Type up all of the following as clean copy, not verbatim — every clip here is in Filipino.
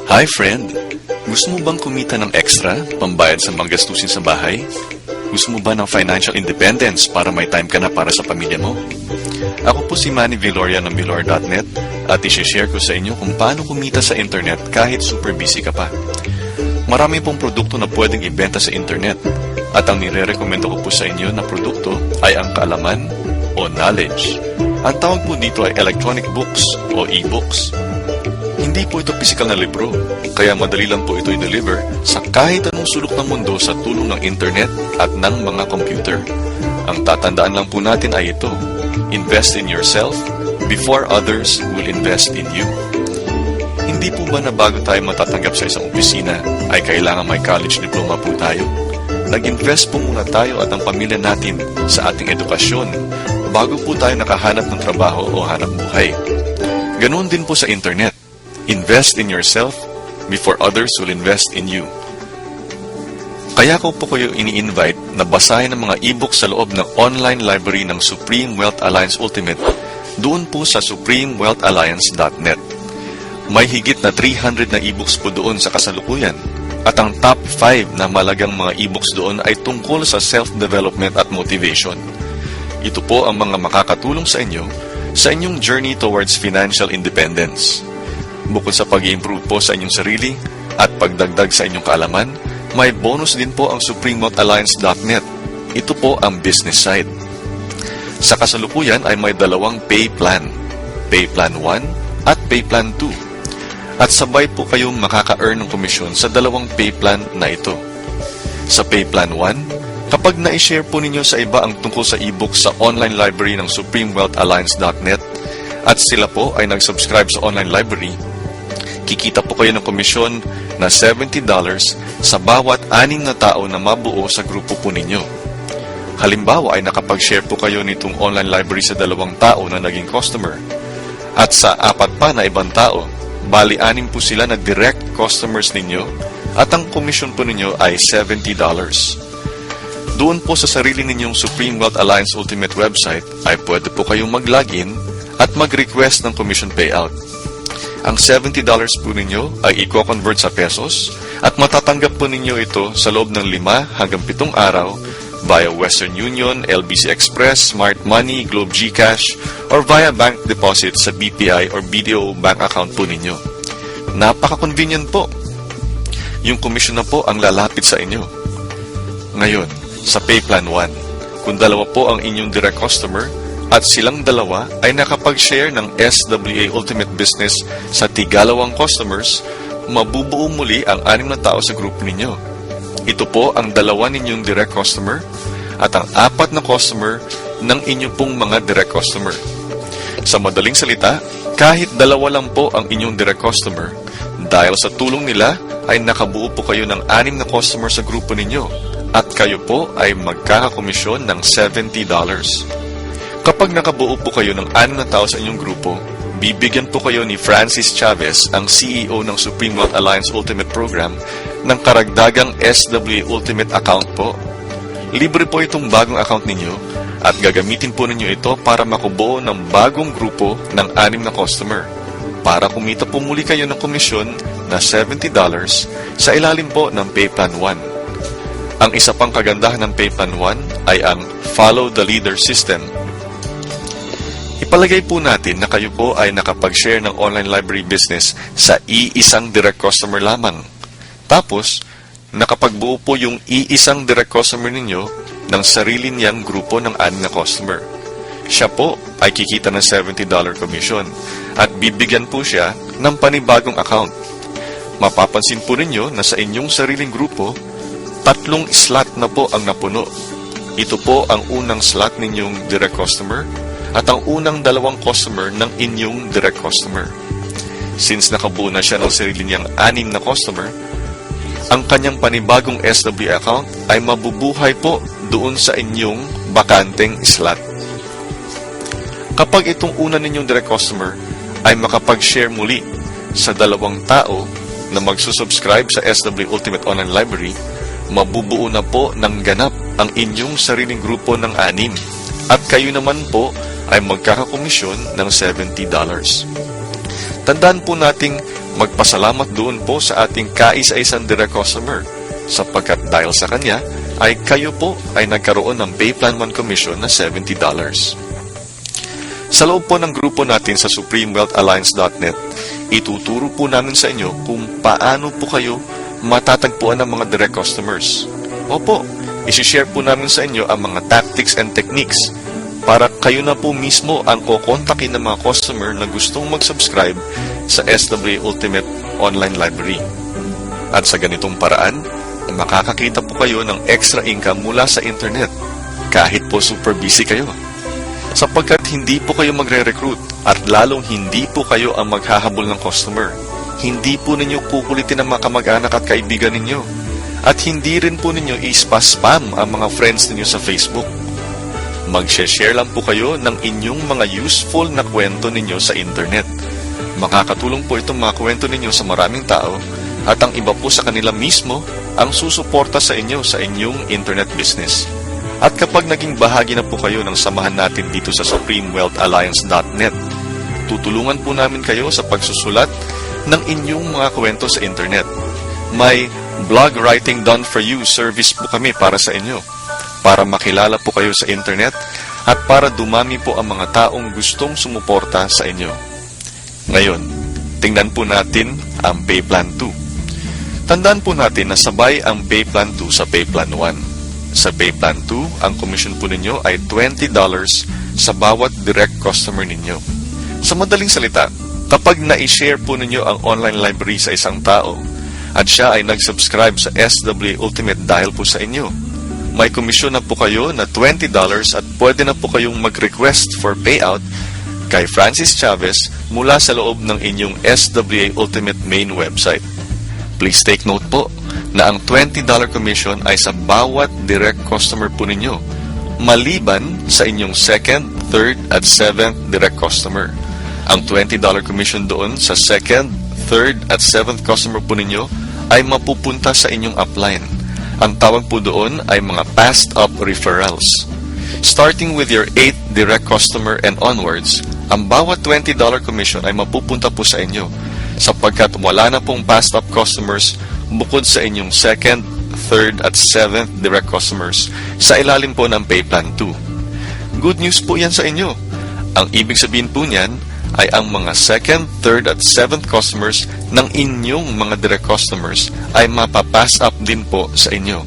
Hi friend! Gusto mo bang kumita ng extra, pambayad sa mga gastusin sa bahay? Gusto mo ba ng financial independence para may time ka na para sa pamilya mo? Ako po si Manny Viloria ng Vilor.net at i-share ko sa inyo kung paano kumita sa internet kahit super busy ka pa. Marami pong produkto na pwedeng ibenta sa internet at ang nire-recommendo ko po sa inyo na produkto ay ang kaalaman o knowledge. Ang tawag po dito ay electronic books o e-books. Hindi po ito physical na libro, kaya madali lang po ito i-deliver sa kahit anong sulok ng mundo sa tulong ng internet at ng mga computer. Ang tatandaan lang po natin ay ito: invest in yourself before others will invest in you. Hindi po ba na bago tayo matatanggap sa isang opisina ay kailangan may college diploma po tayo? Nag-invest po muna tayo at ang pamilya natin sa ating edukasyon bago po tayo nakahanap ng trabaho o hanap buhay. Ganoon din po sa internet. Invest in yourself before others will invest in you. Kaya ko po kayo ini-invite na basahin ang mga e-books sa loob ng online library ng Supreme Wealth Alliance Ultimate doon po sa supremewealthalliance.net. May higit na 300 na e-books po doon sa kasalukuyan at ang top 5 na malagang mga e-books doon ay tungkol sa self-development at motivation. Ito po ang mga makakatulong sa inyong journey towards financial independence. Bukod sa pag-i-improve po sa inyong sarili at pagdagdag sa inyong kaalaman, may bonus din po ang supremewealthalliance.net. Ito po ang business side. Sa kasalukuyan ay may dalawang pay plan, Pay Plan 1 at Pay Plan 2. At sabay po kayong makaka-earn ng komisyon sa dalawang pay plan na ito. Sa Pay Plan 1, kapag na-share po ninyo sa iba ang tungkol sa e-book sa online library ng supremewealthalliance.net at sila po ay nag-subscribe sa online library, kikita po kayo ng komisyon na $70 sa bawat 6 na tao na mabuo sa grupo po ninyo. Halimbawa ay nakapag-share po kayo nitong online library sa 2 tao na naging customer. At sa 4 pa na ibang tao, bali 6 po sila na direct customers ninyo at ang komisyon po ninyo ay $70. Doon po sa sarili ninyong Supreme Wealth Alliance Ultimate website ay pwede po kayong mag-login at mag-request ng commission payout. Ang $70 po ninyo ay i-convert sa pesos at matatanggap po ninyo ito sa loob ng 5 hanggang 7 araw via Western Union, LBC Express, Smart Money, Globe GCash, or via bank deposit sa BPI or BDO bank account po ninyo. Napaka-convenient po. Yung commission na po ang lalapit sa inyo. Ngayon, sa Pay Plan 1, kung 2 po ang inyong direct customer, at silang 2 ay nakapag-share ng SWA Ultimate Business sa tig-2 customers, mabubuo muli ang 6 na tao sa grupo ninyo. Ito po ang 2 ninyong direct customer at ang 4 na customer ng inyo pong mga direct customer. Sa madaling salita, kahit 2 lang po ang inyong direct customer, dahil sa tulong nila ay nakabuo po kayo ng 6 na customer sa grupo ninyo at kayo po ay magkakakomisyon ng $70. Kapag nakabuo po kayo ng 6 na tao sa inyong grupo, bibigyan po kayo ni Francis Chavez, ang CEO ng Supreme Wealth Alliance Ultimate Program, ng karagdagang SWA Ultimate account po. Libre po itong bagong account ninyo at gagamitin po ninyo ito para makubuo ng bagong grupo ng 6 na customer para kumita po muli kayo ng komisyon na $70 sa ilalim po ng Pay Plan 1. Ang isa pang kagandahan ng Pay Plan 1 ay ang Follow the Leader System. Ipalagay po natin na kayo po ay nakapag-share ng online library business sa iisang direct customer lamang. Tapos, nakapagbuo po yung iisang direct customer ninyo ng sarili niyang grupo ng 6 na customer. Siya po ay kikita ng $70 commission at bibigyan po siya ng panibagong account. Mapapansin po ninyo na sa inyong sariling grupo, 3 slot na po ang napuno. Ito po ang unang slot ninyong direct customer at ang unang 2 customer ng inyong direct customer. Since nakabuo na siya ng sarili niyang 6 na customer, ang kanyang panibagong SW account ay mabubuhay po doon sa inyong bakanteng slot. Kapag itong una ninyong direct customer ay makapag-share muli sa 2 tao na magsusubscribe sa SW Ultimate Online Library, mabubuo na po ng ganap ang inyong sariling grupo ng 6 at kayo naman po ay magkakakomisyon ng $70. Tandaan po nating magpasalamat doon po sa ating kaisa-isang direct customer sapagkat dahil sa kanya ay kayo po ay nagkaroon ng Payplan 1 commission na $70. Sa loob po ng grupo natin sa SupremeWealthAlliance.net, ituturo po namin sa inyo kung paano po kayo matatagpuan ng mga direct customers. Opo, isi-share po namin sa inyo ang mga tactics and techniques para kayo na po mismo ang kukontakin ng mga customer na gustong mag-subscribe sa SWA Ultimate Online Library. At sa ganitong paraan, makakakita po kayo ng extra income mula sa internet kahit po super busy kayo. Sapagkat hindi po kayo magre-recruit at lalong hindi po kayo ang maghahabol ng customer. Hindi po ninyo kukulitin ang mga kamag-anak at kaibigan ninyo. At hindi rin po ninyo ispa-spam ang mga friends ninyo sa Facebook. Mag-share lang po kayo ng inyong mga useful na kwento ninyo sa internet. Makakatulong po itong mga kwento ninyo sa maraming tao at ang iba po sa kanila mismo ang susuporta sa inyo sa inyong internet business. At kapag naging bahagi na po kayo ng samahan natin dito sa SupremeWealthAlliance.net, tutulungan po namin kayo sa pagsusulat ng inyong mga kwento sa internet. May blog writing done for you service po kami para sa inyo, para makilala po kayo sa internet at para dumami po ang mga taong gustong sumuporta sa inyo. Ngayon, tingnan po natin ang Payplan 2. Tandaan po natin na sabay ang Payplan 2 sa Payplan 1. Sa Payplan 2, ang commission po ninyo ay $20 sa bawat direct customer ninyo. Sa madaling salita, kapag na-share po ninyo ang online library sa isang tao at siya ay nag-subscribe sa SWA Ultimate dahil po sa inyo, may komisyon na po kayo na $20 at pwede na po kayong mag-request for payout kay Francis Chavez mula sa loob ng inyong SWA Ultimate main website. Please take note po na ang $20 commission ay sa bawat direct customer po ninyo, maliban sa inyong second, third, at seventh direct customer. Ang $20 commission doon sa second, third, at seventh customer po ninyo ay mapupunta sa inyong upline. Ang tawag po doon ay mga passed up referrals. Starting with your 8th direct customer and onwards, ang bawat $20 commission ay mapupunta po sa inyo sapagkat wala na pong passed up customers bukod sa inyong second, third, at seventh direct customers sa ilalim po ng Payplan 2. Good news po yan sa inyo. Ang ibig sabihin po niyan ay ang mga second, third, at seventh customers ng inyong mga direct customers ay mapapass up din po sa inyo.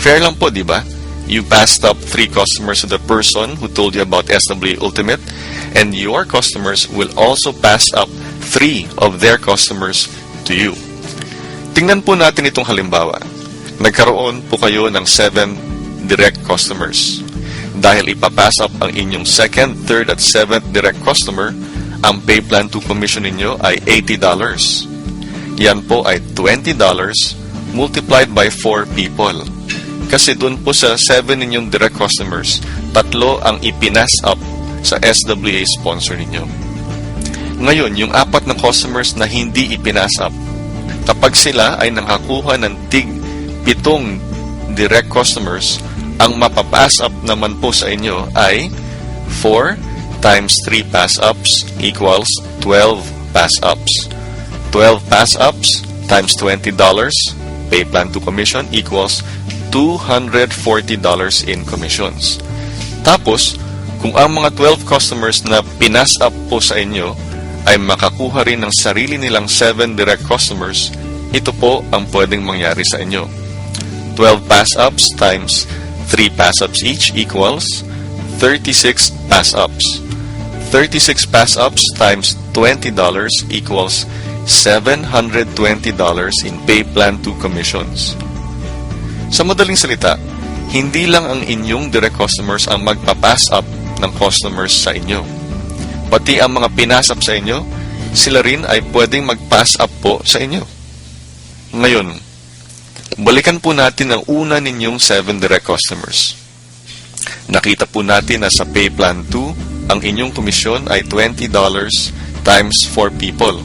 Fair lang po, di ba? You passed up 3 customers to the person who told you about SWA Ultimate, and your customers will also pass up 3 of their customers to you. Tingnan po natin itong halimbawa. Nagkaroon po kayo ng 7 direct customers. Dahil ipapass up ang inyong second, third, at seventh direct customer, ang Payplan 2 commission ninyo ay $80. Yan po ay $20 multiplied by 4 people. Kasi doon po sa 7 ninyong direct customers, 3 ang ipinas up sa SWA sponsor ninyo. Ngayon, yung 4 na customers na hindi ipinas up, kapag sila ay nakakuha ng tig 7 direct customers, ang mapapass up naman po sa inyo ay 4 times 3 pass-ups equals 12 pass-ups. 12 pass-ups times $20 Payplan 2 commission equals $240 in commissions. Tapos, kung ang mga 12 customers na pinas up po sa inyo ay makakuha rin ng sarili nilang 7 direct customers, ito po ang pwedeng mangyari sa inyo. 12 pass-ups times 3 pass-ups each equals 36 pass-ups. 36 pass-ups times $20 equals $720 in Payplan 2 commissions. Sa madaling salita, hindi lang ang inyong direct customers ang magpa-pass up ng customers sa inyo. Pati ang mga pinas up sa inyo, sila rin ay pwedeng mag-pass up po sa inyo. Ngayon, balikan po natin ang una ninyong 7 direct customers. Nakita po natin na sa Payplan 2, ang inyong komisyon ay $20 times 4 people.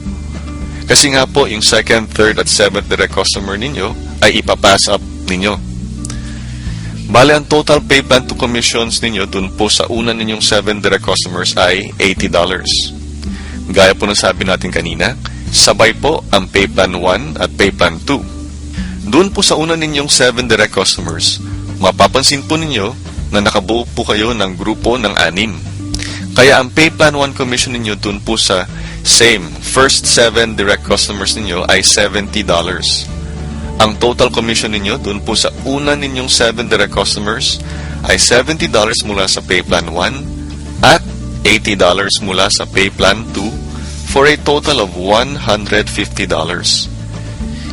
Kasi nga po, yung second, third, at seventh direct customer ninyo ay ipapass up ninyo. Bale, ang total Payplan 2 commissions ninyo dun po sa una ninyong 7 direct customers ay $80. Gaya po ng sabi natin kanina, Sabay po ang Pay Plan 1 at Pay Plan 2. Doon po sa una ninyong 7 direct customers, mapapansin po ninyo na nakabuo po kayo ng grupo ng 6. Kaya ang Pay Plan 1 commission ninyo doon po sa same first 7 direct customers ninyo ay $70. Ang total commission ninyo doon po sa una ninyong 7 direct customers ay $70 mula sa Pay Plan 1 at $80 mula sa Pay Plan 2 for a total of $150.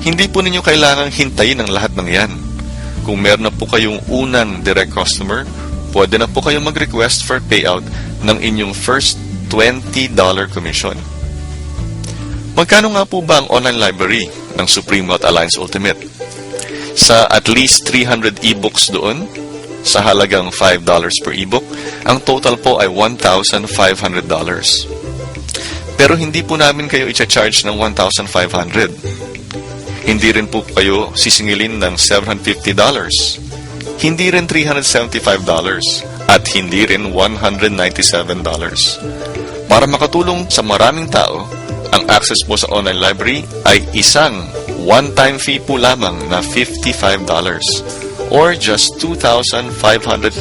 Hindi po ninyo kailangang hintayin ang lahat ng yan. Kung meron na po kayong unang direct customer, pwede na po kayong mag-request for payout ng inyong first $20 commission. Magkano nga po ba ang online library ng Supreme Wealth Alliance Ultimate? Sa at least 300 ebooks doon, sa halagang $5 per ebook, ang total po ay $1,500. Pero hindi po namin kayo i-charge ng $1,500. Hindi rin po kayo sisingilin ng $750. Hindi rin $375 at hindi rin $197. Para makatulong sa maraming tao, ang access po sa online library ay isang one-time fee po lamang na $55 or just 2,500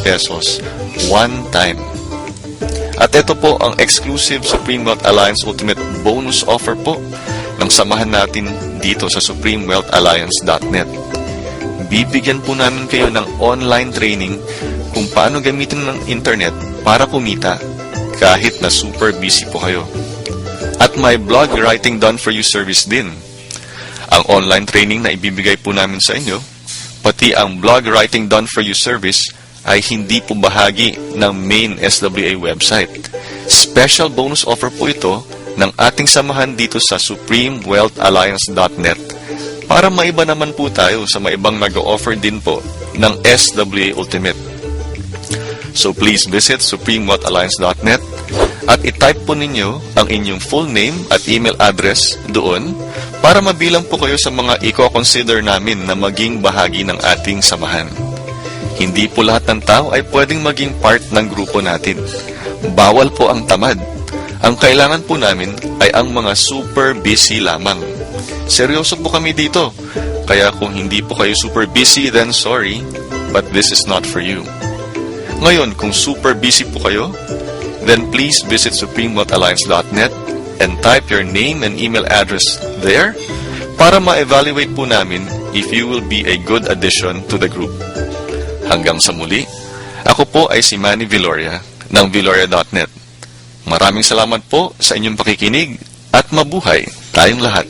pesos one time. At ito po ang exclusive Supreme Wealth Alliance Ultimate bonus offer po ng samahan natin dito sa supremewealthalliance.net. Bibigyan po namin kayo ng online training kung paano gamitin ng internet para kumita kahit na super busy po kayo. At may blog writing done for you service din. Ang online training na ibibigay po namin sa inyo, pati ang blog writing done for you service ay hindi po bahagi ng main SWA website. Special bonus offer po ito ng ating samahan dito sa supremewealthalliance.net para maiba naman po tayo sa maibang nag-offer din po ng SWA Ultimate. So please visit supremewealthalliance.net at i-type po ninyo ang inyong full name at email address doon para mabilang po kayo sa mga i-consider namin na maging bahagi ng ating samahan. Hindi po lahat ng tao ay pwedeng maging part ng grupo natin. Bawal po ang tamad. Ang kailangan po namin ay ang mga super busy lamang. Seryoso po kami dito. Kaya kung hindi po kayo super busy, then sorry, but this is not for you. Ngayon, kung super busy po kayo, then please visit supremewealthalliance.net and type your name and email address there para ma-evaluate po namin if you will be a good addition to the group. Hanggang sa muli, ako po ay si Manny Viloria ng Viloria.net. Maraming salamat po sa inyong pakikinig at mabuhay tayong lahat.